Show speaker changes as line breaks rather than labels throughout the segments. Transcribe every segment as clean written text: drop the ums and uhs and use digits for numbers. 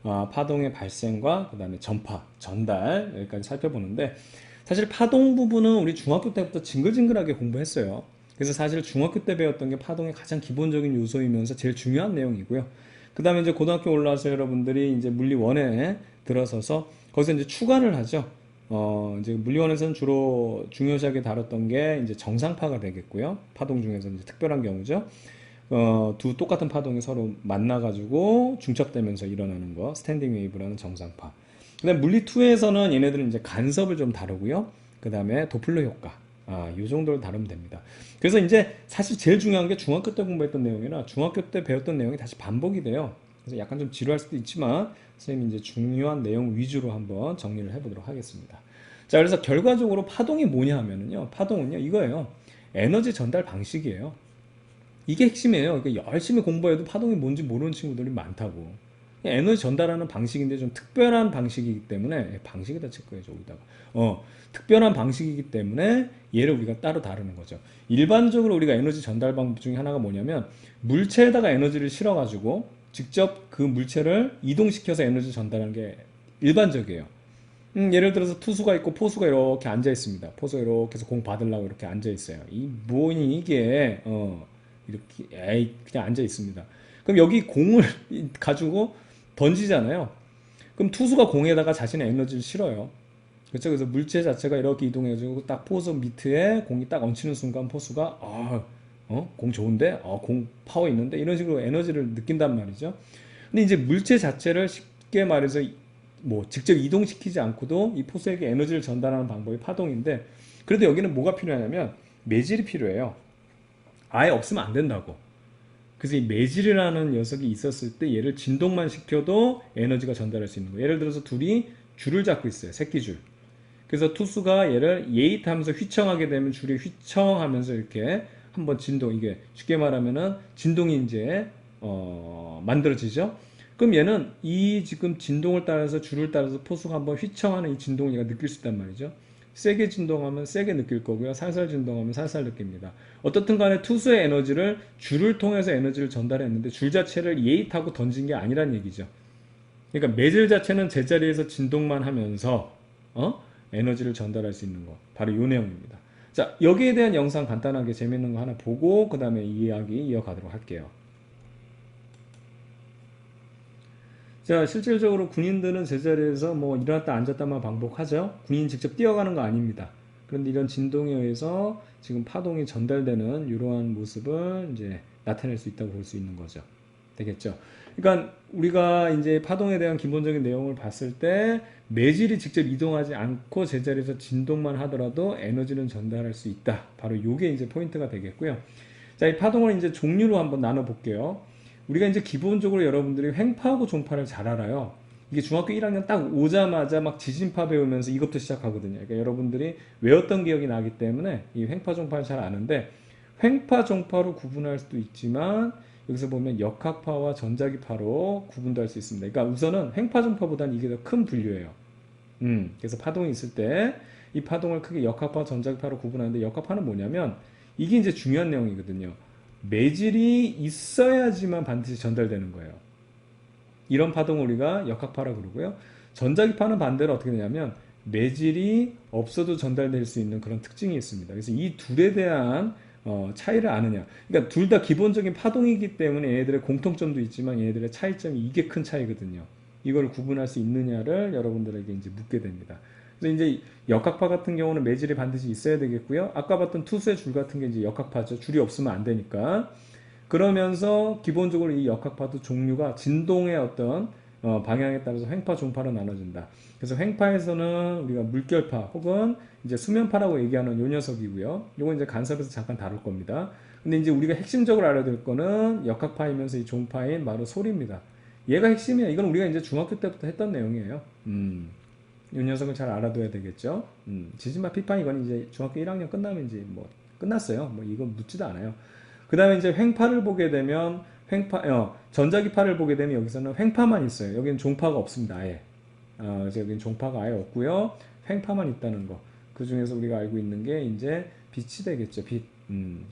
파동의 발생과 그 다음에 전파, 전달 여기까지 살펴보는데 사실 파동 부분은 우리 중학교 때부터 징글징글하게 공부했어요. 그래서 사실 중학교 때 배웠던 게 파동의 가장 기본적인 요소이면서 제일 중요한 내용이고요. 그 다음에 이제 고등학교 올라와서 여러분들이 이제 물리 1에 들어서서 거기서 이제 추가를 하죠. 이제 물리원에서는 주로 중요시하게 다뤘던 게 이제 정상파가 되겠고요. 파동 중에서 이제 특별한 경우죠. 두 똑같은 파동이 서로 만나가지고 중첩되면서 일어나는 거, 스탠딩 웨이브라는 정상파. 그다음 물리 2에서는 얘네들은 이제 간섭을 좀 다루고요. 그 다음에 도플러 효과. 이 정도를 다루면 됩니다. 그래서 이제 사실 제일 중요한 게 중학교 때 공부했던 내용이나 중학교 때 배웠던 내용이 다시 반복이 돼요. 그래서 약간 좀 지루할 수도 있지만 선생님이 이제 중요한 내용 위주로 한번 정리를 해보도록 하겠습니다. 자, 그래서 결과적으로 파동이 뭐냐 하면은요, 파동은요, 이거예요. 에너지 전달 방식이에요. 이게 핵심이에요. 그러니까 열심히 공부해도 파동이 뭔지 모르는 친구들이 많다고. 에너지 전달하는 방식인데 좀 특별한 방식이기 때문에 방식에다 체크해줘 여기다가 특별한 방식이기 때문에 얘를 우리가 따로 다루는 거죠. 일반적으로 우리가 에너지 전달 방법 중에 하나가 뭐냐면 물체에다가 에너지를 실어가지고 직접 그 물체를 이동시켜서 에너지 전달하는 게 일반적이에요. 예를 들어서 투수가 있고 포수가 이렇게 앉아 있습니다. 포수가 이렇게 해서 공 받으려고 이렇게 앉아 있어요. 이 뭐니 이게 이렇게 에이 그냥 앉아 있습니다. 그럼 여기 공을 가지고 던지잖아요. 그럼 투수가 공에다가 자신의 에너지를 실어요. 그렇죠? 그래서 물체 자체가 이렇게 이동해가지고 딱 포수 밑에 공이 딱 얹히는 순간 포수가 공 좋은데? 공 파워 있는데? 이런 식으로 에너지를 느낀단 말이죠. 근데 이제 물체 자체를 쉽게 말해서 뭐 직접 이동시키지 않고도 이 포수에게 에너지를 전달하는 방법이 파동인데 그래도 여기는 뭐가 필요하냐면 매질이 필요해요. 아예 없으면 안 된다고. 그래서 이 매질이라는 녀석이 있었을 때 얘를 진동만 시켜도 에너지가 전달할 수 있는 거예요. 예를 들어서 둘이 줄을 잡고 있어요. 새끼줄. 그래서 투수가 얘를 예잇하면서 휘청하게 되면 줄이 휘청하면서 이렇게 한번 진동, 이게 쉽게 말하면은 진동이 이제 만들어지죠. 그럼 얘는 이 지금 진동을 따라서 줄을 따라서 포수가 한번 휘청하는 이 진동을 얘가 느낄 수 있단 말이죠. 세게 진동하면 세게 느낄 거고요. 살살 진동하면 살살 느낍니다. 어떻든 간에 투수의 에너지를 줄을 통해서 에너지를 전달했는데 줄 자체를 예잇하고 던진 게 아니란 얘기죠. 그러니까 매질 자체는 제자리에서 진동만 하면서 에너지를 전달할 수 있는 거. 바로 이 내용입니다. 자, 여기에 대한 영상 간단하게 재밌는 거 하나 보고 그 다음에 이야기 이어가도록 할게요. 자, 실질적으로 군인들은 제자리에서 뭐 일어났다 앉았다만 반복하죠. 군인 직접 뛰어가는 거 아닙니다. 그런데 이런 진동에 의해서 지금 파동이 전달되는 이러한 모습을 이제 나타낼 수 있다고 볼 수 있는 거죠. 되겠죠? 그러니까 우리가 이제 파동에 대한 기본적인 내용을 봤을 때 매질이 직접 이동하지 않고 제자리에서 진동만 하더라도 에너지는 전달할 수 있다. 바로 이게 이제 포인트가 되겠고요. 자, 이 파동을 이제 종류로 한번 나눠 볼게요. 우리가 이제 기본적으로 여러분들이 횡파하고 종파를 잘 알아요. 이게 중학교 1학년 딱 오자마자 막 지진파 배우면서 이것부터 시작하거든요. 그러니까 여러분들이 외웠던 기억이 나기 때문에 이 횡파, 종파를 잘 아는데 횡파, 종파로 구분할 수도 있지만 여기서 보면 역학파와 전자기파로 구분도 할 수 있습니다. 그러니까 우선은 횡파, 종파보다는 이게 더 큰 분류예요. 그래서 파동이 있을 때 이 파동을 크게 역학파, 전자기파로 구분하는데 역학파는 뭐냐면 이게 이제 중요한 내용이거든요. 매질이 있어야지만 반드시 전달되는 거예요. 이런 파동을 우리가 역학파라고 그러고요. 전자기파는 반대로 어떻게 되냐면 매질이 없어도 전달될 수 있는 그런 특징이 있습니다. 그래서 이 둘에 대한 차이를 아느냐. 그러니까 둘 다 기본적인 파동이기 때문에 얘네들의 공통점도 있지만 얘네들의 차이점이 이게 큰 차이거든요. 이걸 구분할 수 있느냐를 여러분들에게 이제 묻게 됩니다. 그래서 이제 역학파 같은 경우는 매질이 반드시 있어야 되겠고요. 아까 봤던 투수의 줄 같은 게 이제 역학파죠. 줄이 없으면 안 되니까. 그러면서 기본적으로 이 역학파도 종류가 진동의 어떤 방향에 따라서 횡파, 종파로 나눠진다. 그래서 횡파에서는 우리가 물결파 혹은 이제 수면파라고 얘기하는 요 녀석이고요. 요건 이제 간섭에서 잠깐 다룰 겁니다. 근데 이제 우리가 핵심적으로 알아야 될 거는 역학파이면서 이 종파인 바로 소리입니다. 얘가 핵심이야. 이건 우리가 이제 중학교 때부터 했던 내용이에요. 이 녀석을 잘 알아둬야 되겠죠. 지진파, 피파 이건 이제 중학교 1학년 끝나면 이제 뭐 끝났어요. 뭐 이건 묻지도 않아요. 그 다음에 이제 횡파를 보게 되면 전자기파를 보게 되면 여기서는 횡파만 있어요. 여기는 종파가 없습니다. 아예. 그래서 여기는 종파가 아예 없고요. 횡파만 있다는 거. 그 중에서 우리가 알고 있는 게 이제 빛이 되겠죠. 빛.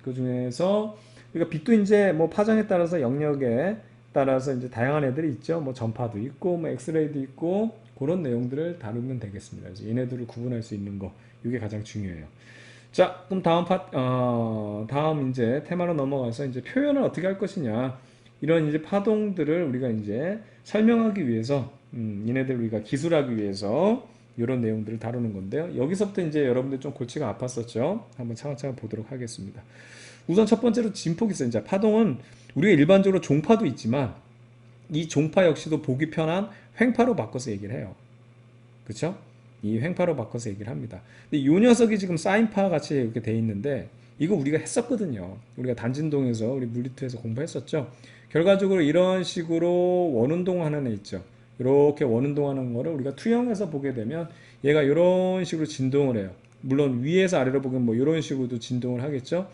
그 중에서 그러니까 빛도 이제 뭐 파장에 따라서 영역에 따라서 이제 다양한 애들이 있죠. 뭐 전파도 있고, 뭐 엑스레이도 있고, 그런 내용들을 다루면 되겠습니다. 그래서 얘네들을 구분할 수 있는 거, 이게 가장 중요해요. 자, 그럼 다음 이제 테마로 넘어가서 이제 표현을 어떻게 할 것이냐. 이런 이제 파동들을 우리가 이제 설명하기 위해서, 얘네들 우리가 기술하기 위해서 이런 내용들을 다루는 건데요. 여기서부터 이제 여러분들 좀 골치가 아팠었죠. 한번 차근차근 보도록 하겠습니다. 우선 첫 번째로 진폭이 있어요. 이제 파동은 우리가 일반적으로 종파도 있지만 이 종파 역시도 보기 편한 횡파로 바꿔서 얘기를 해요. 그렇죠? 이 횡파로 바꿔서 얘기를 합니다. 근데 이 녀석이 지금 사인파 같이 이렇게 돼 있는데 이거 우리가 했었거든요. 우리가 단진동에서 우리 물리투에서 공부했었죠. 결과적으로 이런 식으로 원운동하는 애 있죠. 이렇게 원운동하는 거를 우리가 투영해서 보게 되면 얘가 이런 식으로 진동을 해요. 물론 위에서 아래로 보면 뭐 이런 식으로도 진동을 하겠죠.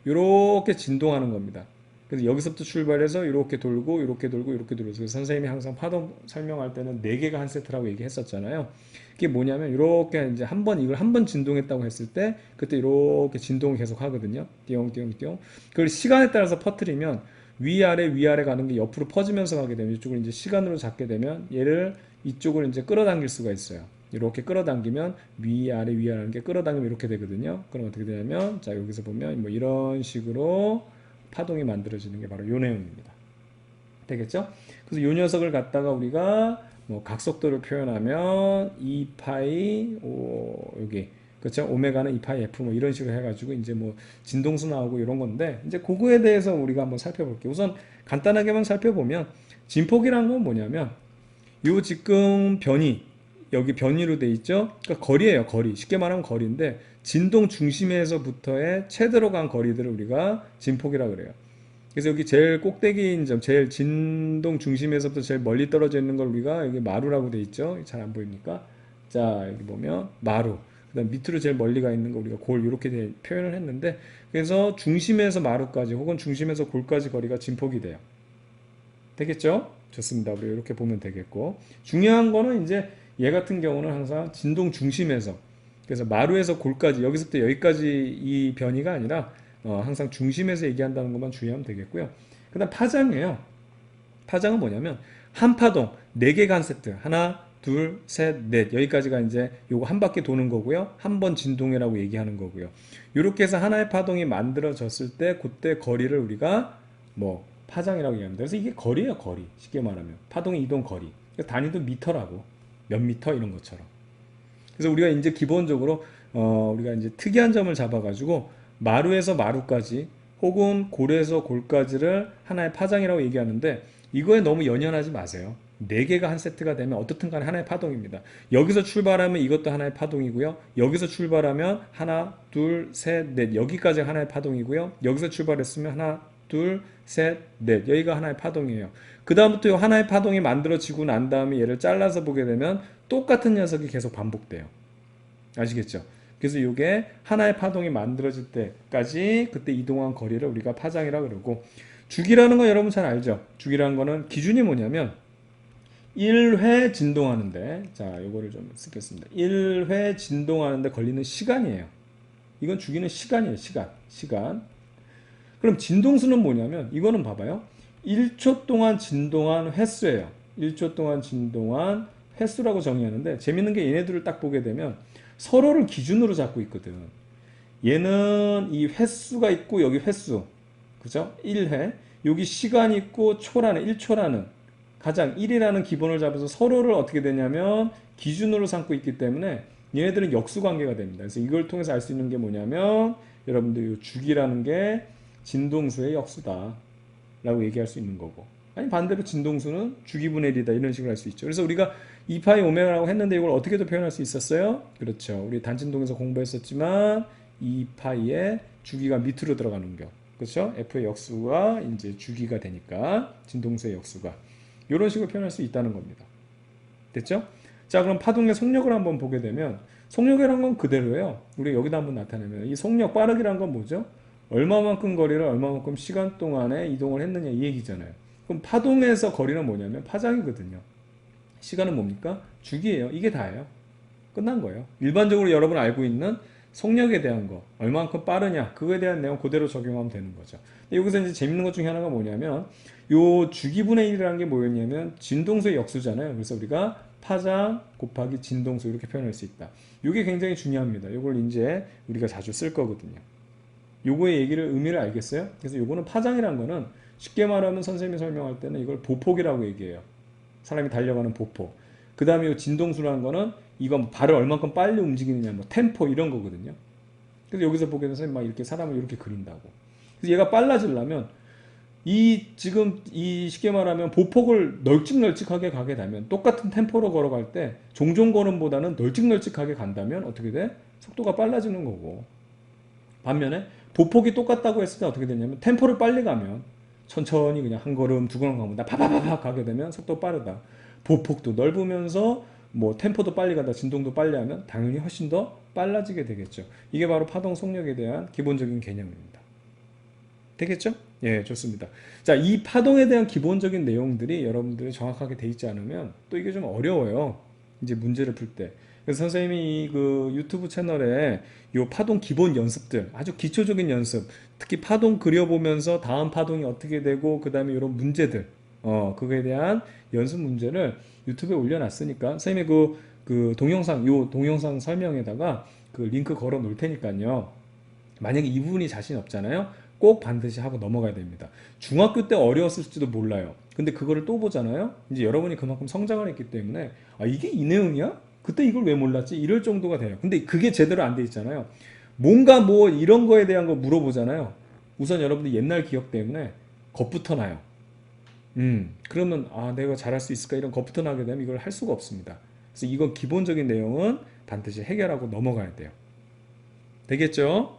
이렇게 진동하는 겁니다. 그래서 여기서부터 출발해서 이렇게 돌고 이렇게 돌고 이렇게 돌고 그래서 선생님이 항상 파동 설명할 때는 4개가 한 세트라고 얘기했었잖아요. 그게 뭐냐면 이렇게 이제 이걸 한 번 진동했다고 했을 때 그때 이렇게 진동을 계속 하거든요. 띠용띠용띠용. 그걸 시간에 따라서 퍼뜨리면 위아래 가는 게 옆으로 퍼지면서 가게 되면 이쪽을 이제 시간으로 잡게 되면 얘를 이쪽을 이제 끌어당길 수가 있어요. 이렇게 끌어당기면 위아래 하는 게 끌어당기면 이렇게 되거든요. 그럼 어떻게 되냐면 자 여기서 보면 뭐 이런 식으로 파동이 만들어지는 게 바로 요 내용입니다. 되겠죠? 그래서 요 녀석을 갖다가 우리가 뭐 각속도를 표현하면 2파이 여기 그렇죠? 오메가는 2파이 F 뭐 이런 식으로 해가지고 이제 뭐 진동수 나오고 이런 건데 이제 그거에 대해서 우리가 한번 살펴볼게요. 우선 간단하게만 살펴보면 진폭이란 건 뭐냐면 요 지금 변이 여기 변이로 돼 있죠? 그러니까 거리예요, 거리. 쉽게 말하면 거리인데 진동 중심에서부터의 최대로 간 거리들을 우리가 진폭이라 그래요. 그래서 여기 제일 꼭대기인 점, 제일 진동 중심에서부터 제일 멀리 떨어져 있는 걸 우리가 여기 마루라고 돼 있죠? 잘 안 보입니까? 자, 여기 보면 마루. 그다음 밑으로 제일 멀리 가 있는 거 우리가 골 이렇게 표현을 했는데 그래서 중심에서 마루까지 혹은 중심에서 골까지 거리가 진폭이 돼요. 되겠죠? 좋습니다. 우리 이렇게 보면 되겠고 중요한 거는 이제 얘 같은 경우는 항상 진동 중심에서 그래서 마루에서 골까지 여기서부터 여기까지 이 변이가 아니라 항상 중심에서 얘기한다는 것만 주의하면 되겠고요. 그 다음 파장이에요. 파장은 뭐냐면 한 파동 4개가 한 세트 하나 둘 셋 넷 여기까지가 이제 요거 한 바퀴 도는 거고요. 한 번 진동이라고 얘기하는 거고요. 이렇게 해서 하나의 파동이 만들어졌을 때 그때 거리를 우리가 뭐 파장이라고 얘기합니다. 그래서 이게 거리예요, 거리. 쉽게 말하면 파동의 이동 거리. 단위도 미터라고 몇 미터 이런 것처럼. 그래서 우리가 이제 기본적으로 우리가 이제 특이한 점을 잡아가지고 마루에서 마루까지 혹은 골에서 골까지를 하나의 파장이라고 얘기하는데 이거에 너무 연연하지 마세요. 4개가 한 세트가 되면 어떻든 간에 하나의 파동입니다. 여기서 출발하면 이것도 하나의 파동이고요. 여기서 출발하면 하나, 둘, 셋, 넷 여기까지 하나의 파동이고요. 여기서 출발했으면 하나, 둘, 셋, 넷 여기가 하나의 파동이에요. 그 다음부터 하나의 파동이 만들어지고 난 다음에 얘를 잘라서 보게 되면 똑같은 녀석이 계속 반복돼요. 아시겠죠? 그래서 이게 하나의 파동이 만들어질 때까지 그때 이동한 거리를 우리가 파장이라 그러고 주기라는 거 여러분 잘 알죠? 주기라는 거는 기준이 뭐냐면 1회 진동하는데 자 요거를 좀 쓰겠습니다. 1회 진동하는데 걸리는 시간이에요. 이건 주기는 시간이에요. 시간. 그럼 진동수는 뭐냐면 이거는 봐봐요. 1초 동안 진동한 횟수예요. 1초 동안 진동한 횟수라고 정의하는데 재밌는 게 얘네들을 딱 보게 되면 서로를 기준으로 잡고 있거든. 얘는 이 횟수가 있고 여기 횟수. 그죠? 1회. 여기 시간 있고 초라는 1초라는 가장 1이라는 기본을 잡아서 서로를 어떻게 되냐면 기준으로 삼고 있기 때문에 얘네들은 역수 관계가 됩니다. 그래서 이걸 통해서 알 수 있는 게 뭐냐면 여러분들 이 주기라는 게 진동수의 역수다 라고 얘기할 수 있는 거고 아니 반대로 진동수는 주기분의 1이다 이런 식으로 할 수 있죠. 그래서 우리가 2파이 오메가라고 했는데 이걸 어떻게도 표현할 수 있었어요? 그렇죠. 우리 단진동에서 공부했었지만 2파이의 주기가 밑으로 들어가는 거 그렇죠? F의 역수가 이제 주기가 되니까 진동수의 역수가 이런 식으로 표현할 수 있다는 겁니다. 됐죠? 자 그럼 파동의 속력을 한번 보게 되면 속력이란 건 그대로예요. 우리 여기다 한번 나타내면 이 속력 빠르기란 건 뭐죠? 얼마만큼 거리를 얼마만큼 시간 동안에 이동을 했느냐 이 얘기잖아요. 그럼 파동에서 거리는 뭐냐면 파장이거든요. 시간은 뭡니까? 주기예요. 이게 다예요. 끝난 거예요. 일반적으로 여러분 알고 있는 속력에 대한 거, 얼만큼 빠르냐, 그거에 대한 내용 그대로 적용하면 되는 거죠. 여기서 이제 재밌는 것 중에 하나가 뭐냐면, 요 주기분의 1이라는 게 뭐였냐면, 진동수의 역수잖아요. 그래서 우리가 파장 곱하기 진동수 이렇게 표현할 수 있다. 이게 굉장히 중요합니다. 이걸 이제 우리가 자주 쓸 거거든요. 요거의 얘기를 의미를 알겠어요? 그래서 요거는 파장이란 거는 쉽게 말하면 선생님이 설명할 때는 이걸 보폭이라고 얘기해요. 사람이 달려가는 보폭. 그 다음에 요 진동수라는 거는 이거 뭐 발을 얼만큼 빨리 움직이느냐, 뭐 템포 이런 거거든요. 그래서 여기서 보게 돼서 막 이렇게 사람을 이렇게 그린다고. 그래서 얘가 빨라지려면 지금 이 쉽게 말하면 보폭을 널찍널찍하게 가게 되면 똑같은 템포로 걸어갈 때 종종 걸음보다는 널찍널찍하게 간다면 어떻게 돼? 속도가 빨라지는 거고. 반면에 보폭이 똑같다고 했을 때 어떻게 되냐면 템포를 빨리 가면 천천히 그냥 한 걸음 두 걸음 가면 파파파파 가게 되면 속도 빠르다. 보폭도 넓으면서 뭐 템포도 빨리 가다 진동도 빨리 하면 당연히 훨씬 더 빨라지게 되겠죠. 이게 바로 파동 속력에 대한 기본적인 개념입니다. 되겠죠? 예, 좋습니다. 자, 이 파동에 대한 기본적인 내용들이 여러분들이 정확하게 돼 있지 않으면 또 이게 좀 어려워요. 이제 문제를 풀 때. 그래서 선생님이 그 유튜브 채널에 요 파동 기본 연습들, 아주 기초적인 연습, 특히 파동 그려보면서 다음 파동이 어떻게 되고, 그 다음에 이런 문제들, 그거에 대한 연습 문제를 유튜브에 올려놨으니까, 선생님이 그 동영상, 요 동영상 설명에다가 그 링크 걸어 놓을 테니까요. 만약에 이 부분이 자신 없잖아요. 꼭 반드시 하고 넘어가야 됩니다. 중학교 때 어려웠을지도 몰라요. 근데 그거를 또 보잖아요. 이제 여러분이 그만큼 성장을 했기 때문에 아 이게 이 내용이야? 그때 이걸 왜 몰랐지? 이럴 정도가 돼요. 근데 그게 제대로 안 돼 있잖아요. 뭔가 뭐 이런 거에 대한 거 물어보잖아요. 우선 여러분들 옛날 기억 때문에 겁부터 나요. 그러면 아 내가 잘할 수 있을까 이런 겁부터 나게 되면 이걸 할 수가 없습니다. 그래서 이건 기본적인 내용은 반드시 해결하고 넘어가야 돼요. 되겠죠?